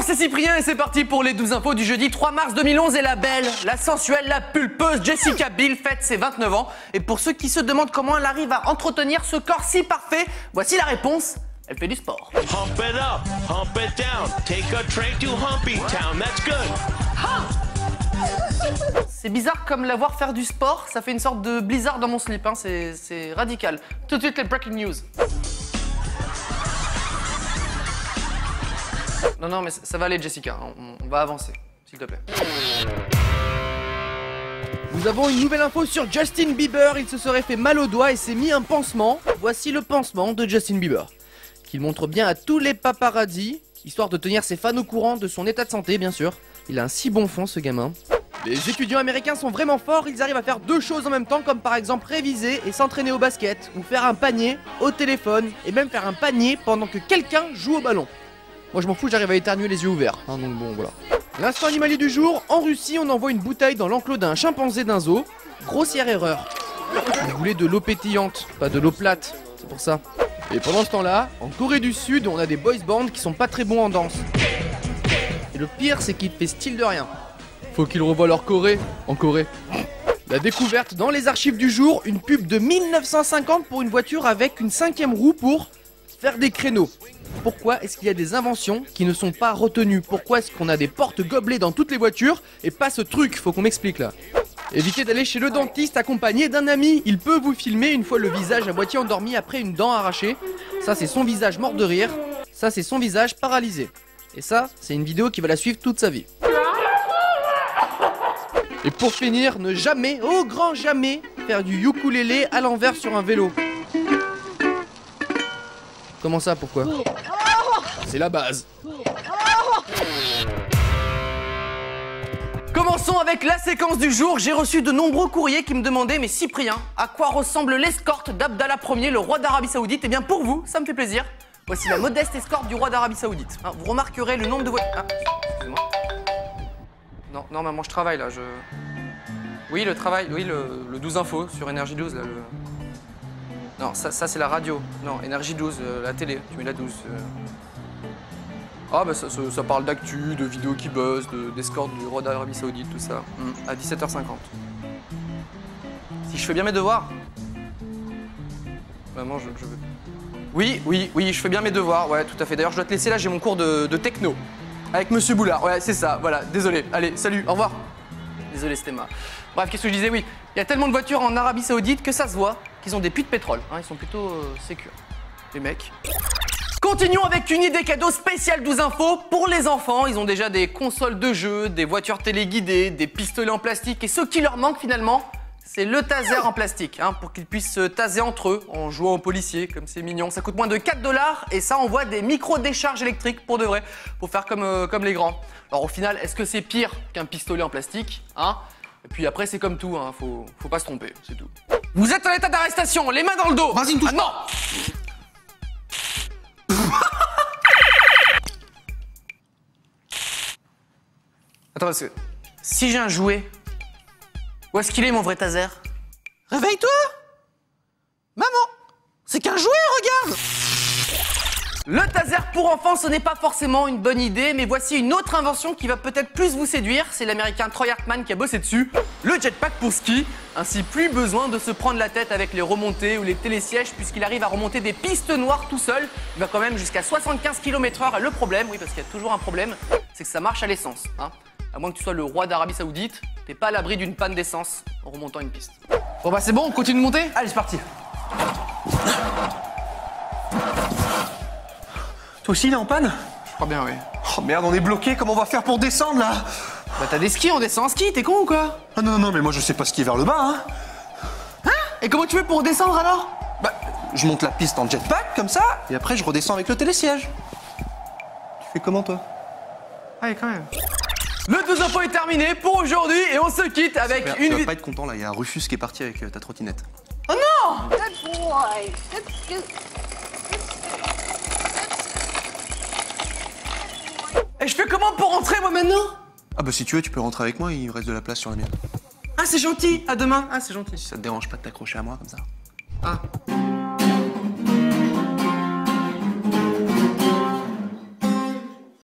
c'est Cyprien et c'est parti pour les 12 infos du jeudi 3 mars 2011 et la belle, la sensuelle, la pulpeuse Jessica Biel fête ses 29 ans. Et pour ceux qui se demandent comment elle arrive à entretenir ce corps si parfait, voici la réponse, elle fait du sport. Hump it up, hump it down, take a train to Humpy Town, that's good. C'est bizarre comme la voir faire du sport, ça fait une sorte de blizzard dans mon slip, hein. C'est radical. Tout de suite les breaking news. Non, mais ça va aller, Jessica. On va avancer, s'il te plaît. Nous avons une nouvelle info sur Justin Bieber. Il se serait fait mal au doigt et s'est mis un pansement. Voici le pansement de Justin Bieber, qu'il montre bien à tous les paparazzis, histoire de tenir ses fans au courant de son état de santé, bien sûr. Il a un si bon fond, ce gamin. Les étudiants américains sont vraiment forts. Ils arrivent à faire deux choses en même temps, comme par exemple réviser et s'entraîner au basket, ou faire un panier au téléphone, et même faire un panier pendant que quelqu'un joue au ballon. Moi je m'en fous, j'arrive à éternuer les yeux ouverts, hein, donc bon voilà. L'instant animalier du jour, en Russie on envoie une bouteille dans l'enclos d'un chimpanzé d'un zoo. Grossière erreur. Vous voulez de l'eau pétillante, pas de l'eau plate, c'est pour ça. Et pendant ce temps-là, en Corée du Sud, on a des boys bands qui sont pas très bons en danse. Et le pire c'est qu'ils fait style de rien. Faut qu'ils revoient leur Corée en Corée. La découverte dans les archives du jour, une pub de 1950 pour une voiture avec une 5e roue pour faire des créneaux. Pourquoi est-ce qu'il y a des inventions qui ne sont pas retenues? Pourquoi est-ce qu'on a des portes gobelets dans toutes les voitures et pas ce truc? Faut qu'on m'explique là. Évitez d'aller chez le dentiste accompagné d'un ami. Il peut vous filmer une fois le visage à moitié endormi après une dent arrachée. Ça c'est son visage mort de rire. Ça c'est son visage paralysé. Et ça, c'est une vidéo qui va la suivre toute sa vie. Et pour finir, ne jamais, au grand jamais, faire du ukulélé à l'envers sur un vélo. Comment ça, pourquoi? C'est la base. Commençons avec la séquence du jour. J'ai reçu de nombreux courriers qui me demandaient, mais Cyprien, à quoi ressemble l'escorte d'Abdallah Ier, le roi d'Arabie Saoudite? Eh bien pour vous, ça me fait plaisir. Voici la modeste escorte du roi d'Arabie Saoudite. Hein, vous remarquerez le nombre de voitures... Ah, excusez-moi. Non, maman, je travaille là, Oui, le travail, oui, le 12 info sur Énergie 12, là, Non, ça c'est la radio. Non, Énergie 12, la télé, tu mets la 12. Ah bah ça parle d'actu, de vidéos qui buzzent, d'escorte du roi d'Arabie Saoudite, tout ça. À 17h50. Si je fais bien mes devoirs. Maman, je veux... Oui, je fais bien mes devoirs, ouais, tout à fait. D'ailleurs, je dois te laisser là, j'ai mon cours de techno. Avec Monsieur Boulard, ouais, c'est ça, voilà, désolé. Allez, salut, au revoir. Désolé, c'était ma... Bref, qu'est-ce que je disais? Oui, il y a tellement de voitures en Arabie Saoudite que ça se voit qu'ils ont des puits de pétrole. Hein, ils sont plutôt sécures, les mecs. Continuons avec une idée cadeau spéciale 12 infos pour les enfants. Ils ont déjà des consoles de jeux, des voitures téléguidées, des pistolets en plastique. Et ce qui leur manque finalement, c'est le taser en plastique, hein, pour qu'ils puissent se taser entre eux en jouant aux policiers, comme c'est mignon. Ça coûte moins de 4 $ et ça envoie des micro-décharges électriques pour de vrai, pour faire comme les grands. Alors au final, est-ce que c'est pire qu'un pistolet en plastique, hein? Et puis après, c'est comme tout, hein, faut pas se tromper, c'est tout. Vous êtes en état d'arrestation, les mains dans le dos. Vas-y, me touche non. Attends, parce que si j'ai un jouet, où est-ce qu'il est mon vrai taser? Réveille-toi! Maman! C'est qu'un jouet, regarde! Le taser pour enfants, ce n'est pas forcément une bonne idée, mais voici une autre invention qui va peut-être plus vous séduire. C'est l'américain Troy Hartman qui a bossé dessus. Le jetpack pour ski. Ainsi, plus besoin de se prendre la tête avec les remontées ou les télésièges, puisqu'il arrive à remonter des pistes noires tout seul. Il va quand même jusqu'à 75 km/h. Et le problème, oui, parce qu'il y a toujours un problème, c'est que ça marche à l'essence, hein. À moins que tu sois le roi d'Arabie Saoudite, t'es pas à l'abri d'une panne d'essence en remontant une piste. Bon bah c'est bon, on continue de monter? Allez, c'est parti. Toi aussi, il est en panne? Je crois bien, oui. Oh merde, on est bloqué, comment on va faire pour descendre là? Bah t'as des skis, on descend en ski, t'es con ou quoi? Ah non, mais moi je sais pas skier vers le bas, hein. Hein? Et comment tu fais pour descendre alors? Bah, je monte la piste en jetpack, comme ça, et après je redescends avec le télésiège. Tu fais comment toi? Allez, quand même. Le 12 infos est terminé pour aujourd'hui et on se quitte avec Super, une... Tu vas pas être content là, il y a Rufus qui est parti avec ta trottinette. Oh non! Good boy. Good. Et je fais comment pour rentrer moi maintenant? Ah bah si tu veux, tu peux rentrer avec moi, il me reste de la place sur la mienne. Ah c'est gentil, à demain. Ah c'est gentil. Si ça te dérange pas de t'accrocher à moi comme ça. Ah.